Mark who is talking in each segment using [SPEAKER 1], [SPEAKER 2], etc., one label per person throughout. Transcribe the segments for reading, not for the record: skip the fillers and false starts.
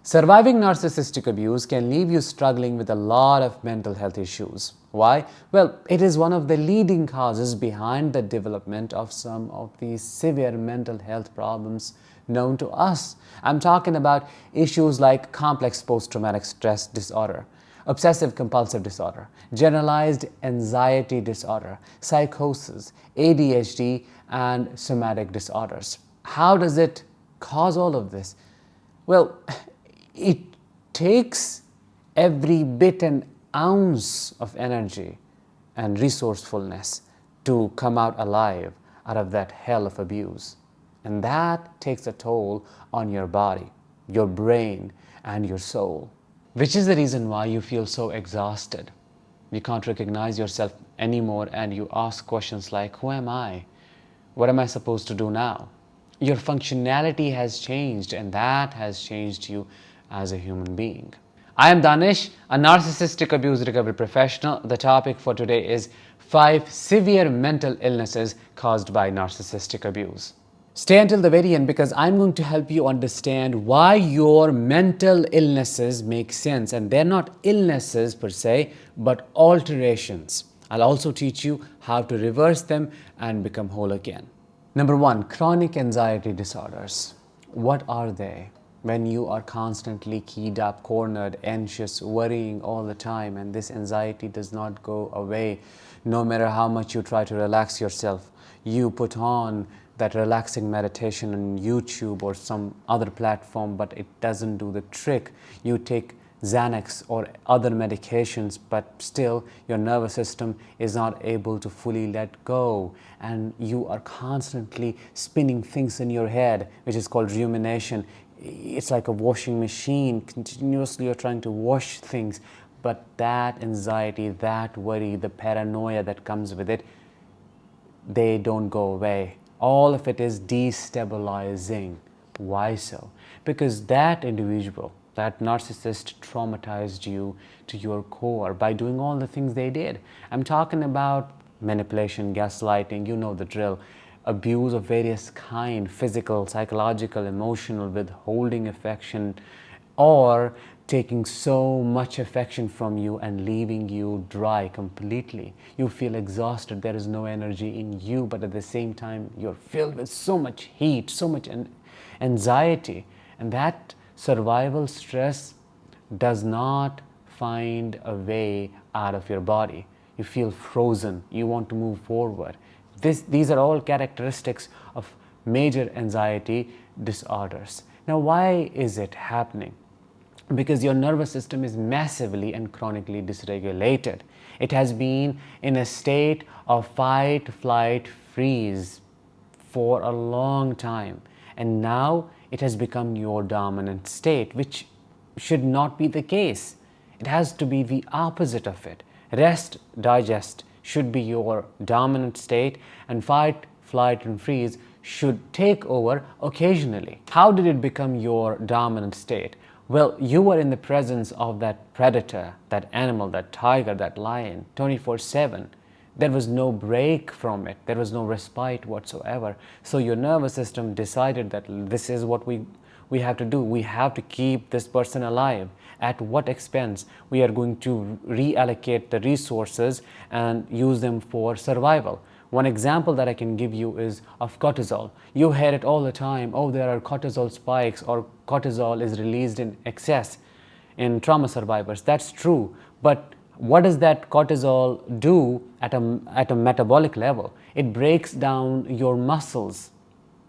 [SPEAKER 1] Surviving narcissistic abuse can leave you struggling with a lot of mental health issues. Why? Well, it is one of the leading causes behind the development of some of these severe mental health problems known to us. I'm talking about issues like complex post-traumatic stress disorder, obsessive compulsive disorder, generalized anxiety disorder, psychosis, ADHD, and somatic disorders. How does it cause all of this? Well, it takes every bit and ounce of energy and resourcefulness to come out alive out of that hell of abuse. And that takes a toll on your body, your brain, and your soul. Which is the reason why you feel so exhausted. You can't recognize yourself anymore and you ask questions like, who am I? What am I supposed to do now? Your functionality has changed and that has changed you as a human being. I am Danish, a narcissistic abuse recovery professional. The topic for today is 5 severe mental illnesses caused by narcissistic abuse. Stay until the very end because I'm going to help you understand why your mental illnesses make sense, and they're not illnesses per se, but alterations. I'll also teach you how to reverse them and become whole again. Number 1, chronic anxiety disorders. What are they? When you are constantly keyed up, cornered, anxious, worrying all the time, and this anxiety does not go away, no matter how much you try to relax yourself. You put on that relaxing meditation on YouTube or some other platform, but it doesn't do the trick. You take Xanax or other medications, but still your nervous system is not able to fully let go, and you are constantly spinning things in your head, which is called rumination. It's like a washing machine. Continuously you're trying to wash things, but that anxiety, that worry, the paranoia that comes with it, they don't go away. All of it is destabilizing. Why so? Because that individual, that narcissist, traumatized you to your core by doing all the things they did. I'm talking about manipulation, gaslighting, you know the drill. Abuse of various kind, physical, psychological, emotional, withholding affection, or taking so much affection from you and leaving you dry completely. You feel exhausted, there is no energy in you, but at the same time you're filled with so much heat, so much anxiety, and that survival stress does not find a way out of your body. You feel frozen, you want to move forward. These are all characteristics of major anxiety disorders. Now, why is it happening? Because your nervous system is massively and chronically dysregulated. It has been in a state of fight, flight, freeze for a long time, and now it has become your dominant state, which should not be the case. It has to be the opposite of it. Rest, digest should be your dominant state, and fight, flight, and freeze should take over occasionally. How did it become your dominant state? Well, you were in the presence of that predator, that animal, that tiger, that lion, 24/7. There was no break from it. There was no respite whatsoever. So your nervous system decided that this is what we have to do. We have to keep this person alive. At what expense? We are going to reallocate the resources and use them for survival. One example that I can give you is of cortisol. You hear it all the time. Oh, there are cortisol spikes, or cortisol is released in excess in trauma survivors. That's true. But what does that cortisol do at a metabolic level? It breaks down your muscles.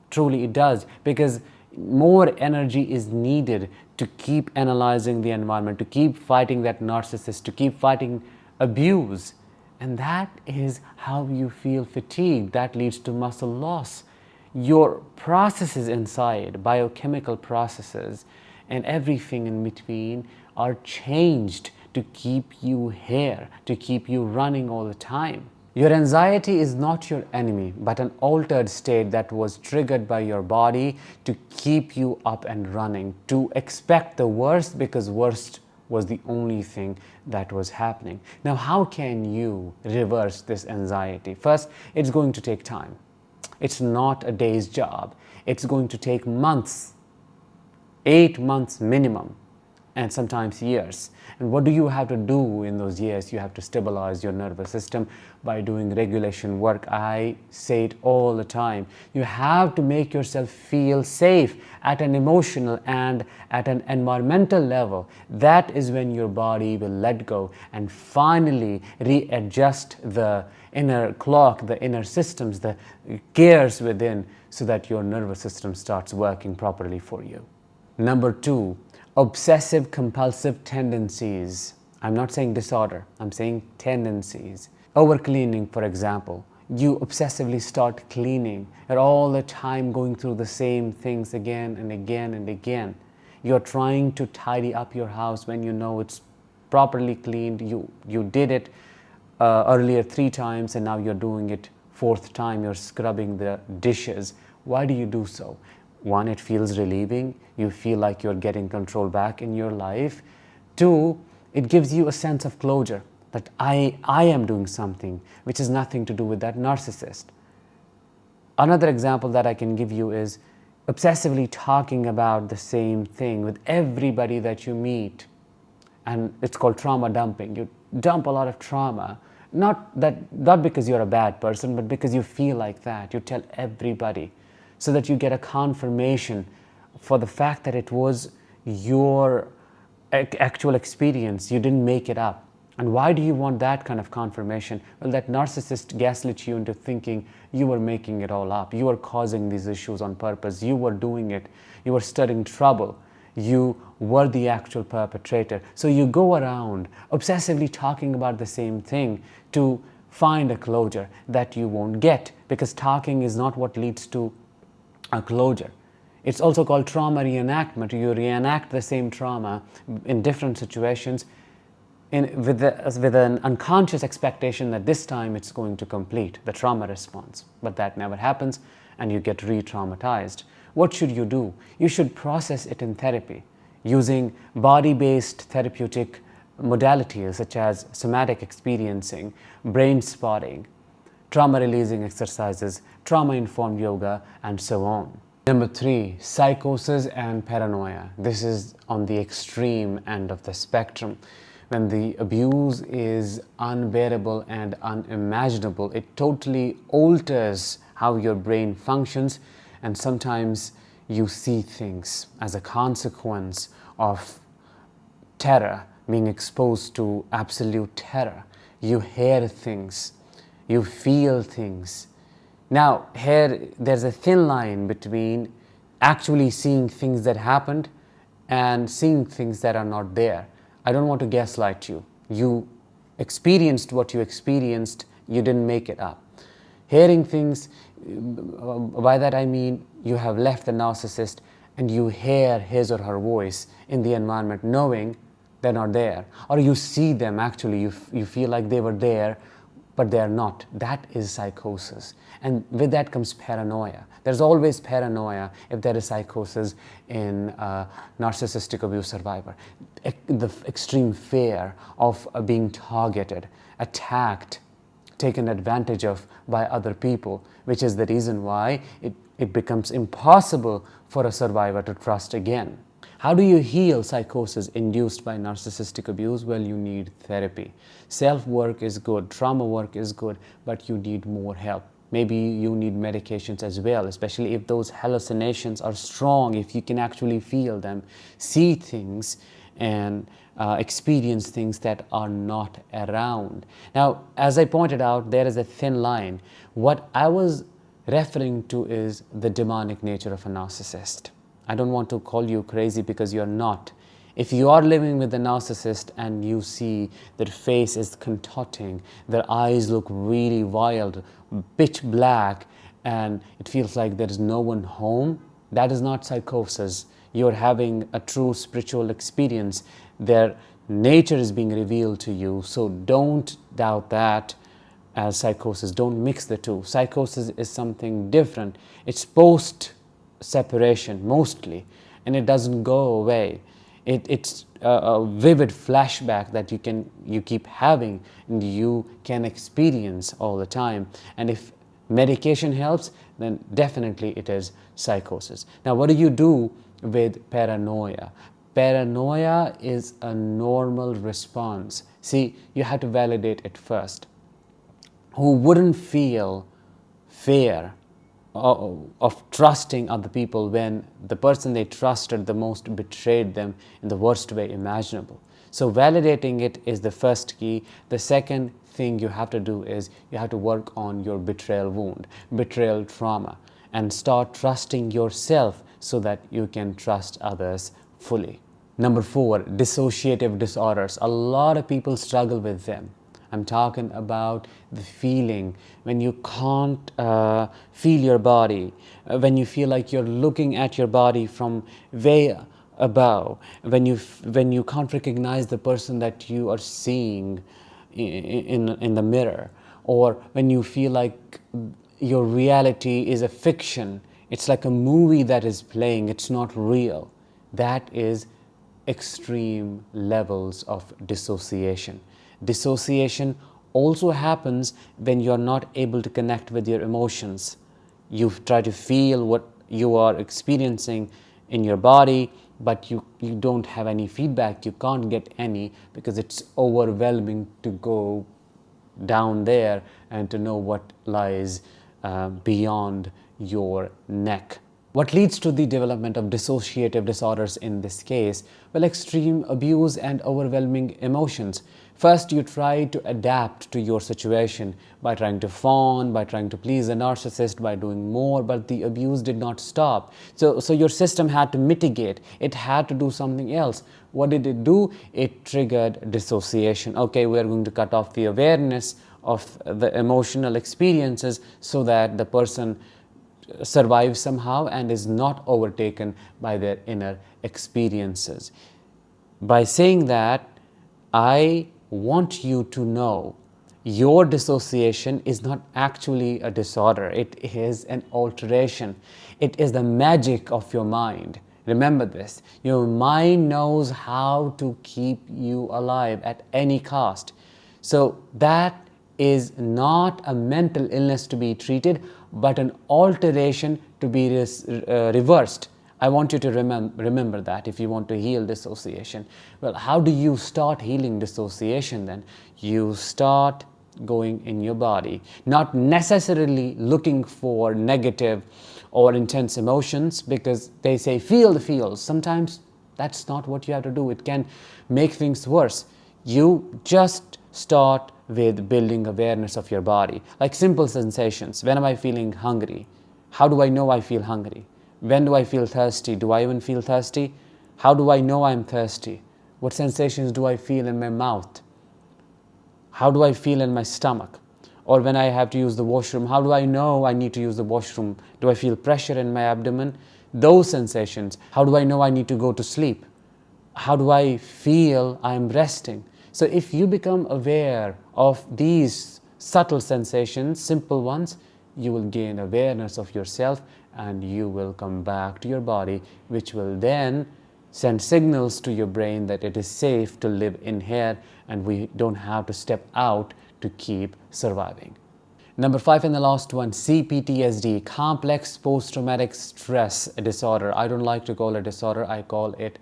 [SPEAKER 1] Truly it does, because more energy is needed to keep analyzing the environment, to keep fighting that narcissist, to keep fighting abuse. And that is how you feel fatigued. That leads to muscle loss. Your processes inside, biochemical processes, and everything in between are changed to keep you here, to keep you running all the time. Your anxiety is not your enemy, but an altered state that was triggered by your body to keep you up and running, to expect the worst, because worst was the only thing that was happening. Now, how can you reverse this anxiety? First, it's going to take time. It's not a day's job. It's going to take months, 8 months minimum. and sometimes years. And what do you have to do in those years? You have to stabilize your nervous system by doing regulation work. I say it all the time. You have to make yourself feel safe at an emotional and at an environmental level. That is when your body will let go and finally readjust the inner clock, the inner systems, the gears within, so that your nervous system starts working properly for you. Number 2, obsessive compulsive tendencies. I'm not saying disorder, I'm saying tendencies. Overcleaning, for example. You obsessively start cleaning. You're all the time going through the same things again and again and again. You're trying to tidy up your house when you know it's properly cleaned. You did it earlier 3 times and now you're doing it 4th time. You're scrubbing the dishes. Why do you do so? 1, it feels relieving. You feel like you're getting control back in your life. 2, it gives you a sense of closure that I am doing something which has nothing to do with that narcissist. Another example that I can give you is obsessively talking about the same thing with everybody that you meet. And it's called trauma dumping. You dump a lot of trauma, not because you're a bad person, but because you feel like that. You tell everybody, so that you get a confirmation for the fact that it was your actual experience. You didn't make it up. And why do you want that kind of confirmation? Well, that narcissist gaslit you into thinking you were making it all up. You were causing these issues on purpose. You were doing it. You were stirring trouble. You were the actual perpetrator. So you go around obsessively talking about the same thing to find a closure that you won't get, because talking is not what leads to a closure. It's also called trauma reenactment. You reenact the same trauma in different situations with an unconscious expectation that this time it's going to complete the trauma response. But that never happens and you get re-traumatized. What should you do? You should process it in therapy using body-based therapeutic modalities such as somatic experiencing, brain spotting, trauma releasing exercises, trauma-informed yoga, and so on. Number 3, psychosis and paranoia. This is on the extreme end of the spectrum. When the abuse is unbearable and unimaginable, it totally alters how your brain functions, and sometimes you see things as a consequence of terror, being exposed to absolute terror. You hear things, you feel things. Now, here there's a thin line between actually seeing things that happened and seeing things that are not there. I don't want to gaslight you. You experienced what you experienced, you didn't make it up. Hearing things, by that I mean you have left the narcissist and you hear his or her voice in the environment knowing they're not there. Or you see them actually, you feel like they were there, but they're not. That is psychosis. And with that comes paranoia. There's always paranoia if there is psychosis in a narcissistic abuse survivor. The extreme fear of being targeted, attacked, taken advantage of by other people, which is the reason why it becomes impossible for a survivor to trust again. How do you heal psychosis induced by narcissistic abuse? Well, you need therapy. Self-work is good, trauma work is good, but you need more help. Maybe you need medications as well, especially if those hallucinations are strong, if you can actually feel them, see things, and experience things that are not around. Now, as I pointed out, there is a thin line. What I was referring to is the demonic nature of a narcissist. I don't want to call you crazy because you're not. If you are living with a narcissist and you see their face is contorting, their eyes look really wild, pitch black, and it feels like there is no one home, that is not psychosis. You're having a true spiritual experience. Their nature is being revealed to you, so don't doubt that as psychosis. Don't mix the two. Psychosis is something different. It's post-separation mostly, and it doesn't go away. It's a vivid flashback that you keep having and you can experience all the time. And if medication helps, then definitely it is psychosis. Now, what do you do with paranoia? Paranoia is a normal response. See, you have to validate it first. Who wouldn't feel fear of trusting other people when the person they trusted the most betrayed them in the worst way imaginable? So validating it is the first key. The second thing you have to do is you have to work on your betrayal wound, betrayal trauma, and start trusting yourself so that you can trust others fully. Number 4, dissociative disorders. A lot of people struggle with them. I'm talking about the feeling when you can't feel your body, when you feel like you're looking at your body from way above, when you can't recognize the person that you are seeing in the mirror, or when you feel like your reality is a fiction. It's like a movie that is playing, it's not real. That is extreme levels of dissociation. Dissociation also happens when you're not able to connect with your emotions. You try to feel what you are experiencing in your body, but you don't have any feedback. You can't get any because it's overwhelming to go down there and to know what lies beyond your neck. What leads to the development of dissociative disorders in this case? Well, extreme abuse and overwhelming emotions. First, you try to adapt to your situation by trying to fawn, by trying to please a narcissist, by doing more, but the abuse did not stop. So your system had to mitigate. It had to do something else. What did it do? It triggered dissociation. Okay, we're going to cut off the awareness of the emotional experiences so that the person survives somehow and is not overtaken by their inner experiences. By saying that, I want you to know your dissociation is not actually a disorder. It is an alteration. It is the magic of your mind. Remember this. Your mind knows how to keep you alive at any cost. So that is not a mental illness to be treated, but an alteration to be reversed. I want you to remember that if you want to heal dissociation. Well, how do you start healing dissociation then? You start going in your body, not necessarily looking for negative or intense emotions, because they say feel the feels. Sometimes that's not what you have to do. It can make things worse. You just start with building awareness of your body, like simple sensations. When am I feeling hungry? How do I know I feel hungry? When do I feel thirsty? Do I even feel thirsty? How do I know I'm thirsty? What sensations do I feel in my mouth? How do I feel in my stomach? Or when I have to use the washroom, how do I know I need to use the washroom? Do I feel pressure in my abdomen? Those sensations. How do I know I need to go to sleep? How do I feel I'm resting? So if you become aware of these subtle sensations, simple ones, you will gain awareness of yourself and you will come back to your body, which will then send signals to your brain that it is safe to live in here and we don't have to step out to keep surviving. Number 5 and the last one, CPTSD, complex post-traumatic stress disorder. I don't like to call it disorder, I call it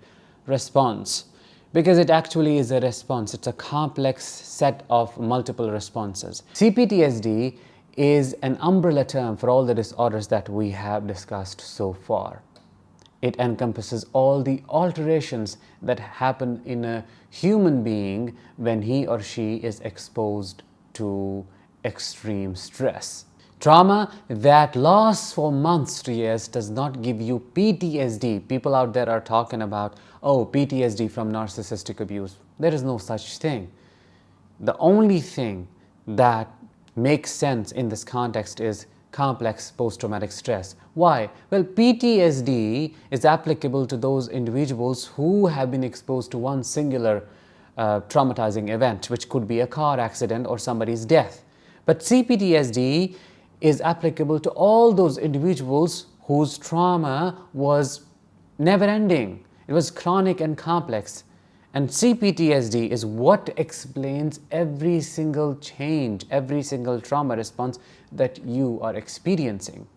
[SPEAKER 1] response, because it actually is a response. It's a complex set of multiple responses. CPTSD is an umbrella term for all the disorders that we have discussed so far. It encompasses all the alterations that happen in a human being when he or she is exposed to extreme stress. Trauma that lasts for months to years does not give you PTSD. People out there are talking about, oh, PTSD from narcissistic abuse. There is no such thing. The only thing that makes sense in this context is complex post-traumatic stress. Why? Well, PTSD is applicable to those individuals who have been exposed to one singular traumatizing event, which could be a car accident or somebody's death. But CPTSD is applicable to all those individuals whose trauma was never-ending. It was chronic and complex. And CPTSD is what explains every single change, every single trauma response that you are experiencing.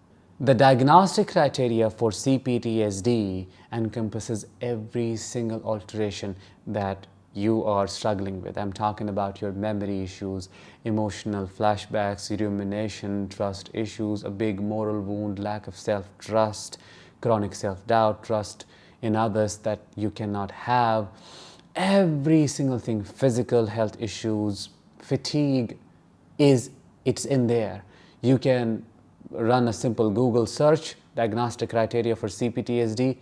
[SPEAKER 1] The diagnostic criteria for CPTSD encompasses every single alteration that you are struggling with. I'm talking about your memory issues, emotional flashbacks, rumination, trust issues, a big moral wound, lack of self-trust, chronic self-doubt, trust in others that you cannot have, every single thing, physical health issues, fatigue, it's in there. You can run a simple Google search, diagnostic criteria for CPTSD,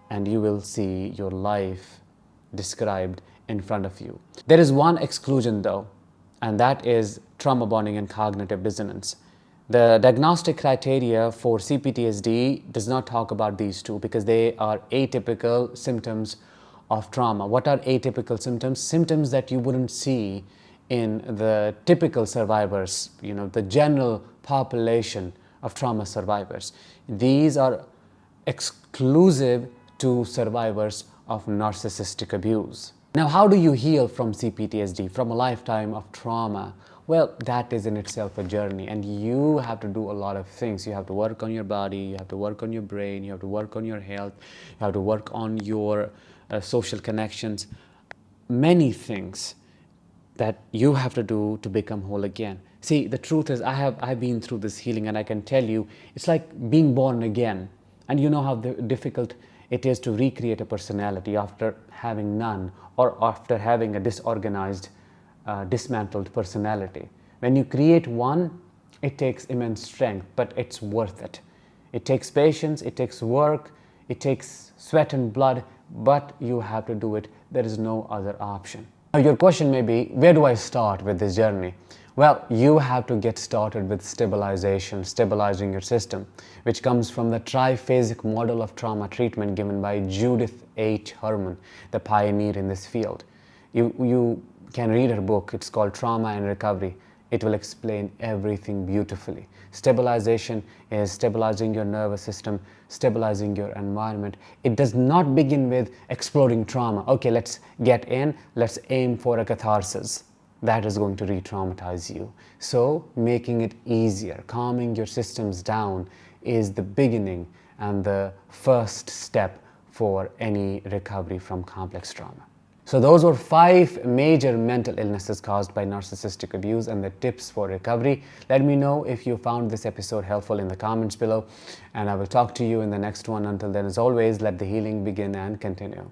[SPEAKER 1] and you will see your life described in front of you. There is one exclusion though, and that is trauma bonding and cognitive dissonance. The diagnostic criteria for CPTSD does not talk about these two because they are atypical symptoms of trauma. What are atypical symptoms? Symptoms that you wouldn't see in the typical survivors, the general population of trauma survivors. These are exclusive to survivors of narcissistic abuse. Now, how do you heal from CPTSD, from a lifetime of trauma? Well, that is in itself a journey, and you have to do a lot of things. You have to work on your body, you have to work on your brain, you have to work on your health, you have to work on your social connections, many things that you have to do to become whole again. See, the truth is I've been through this healing, and I can tell you it's like being born again. And you know how difficult it is to recreate a personality after having none, or after having a disorganized, dismantled personality. When you create one, it takes immense strength, but it's worth it. It takes patience, it takes work, it takes sweat and blood, but you have to do it. There is no other option. Now, your question may be, where do I start with this journey? Well, you have to get started with stabilization, stabilizing your system, which comes from the triphasic model of trauma treatment given by Judith H. Herman, the pioneer in this field. You can read her book. It's called Trauma and Recovery. It will explain everything beautifully. Stabilization is stabilizing your nervous system, stabilizing your environment. It does not begin with exploding trauma. Okay, let's get in, let's aim for a catharsis. That is going to re-traumatize you. So making it easier, calming your systems down is the beginning and the first step for any recovery from complex trauma. So those were 5 major mental illnesses caused by narcissistic abuse and the tips for recovery. Let me know if you found this episode helpful in the comments below, and I will talk to you in the next one. Until then, as always, let the healing begin and continue.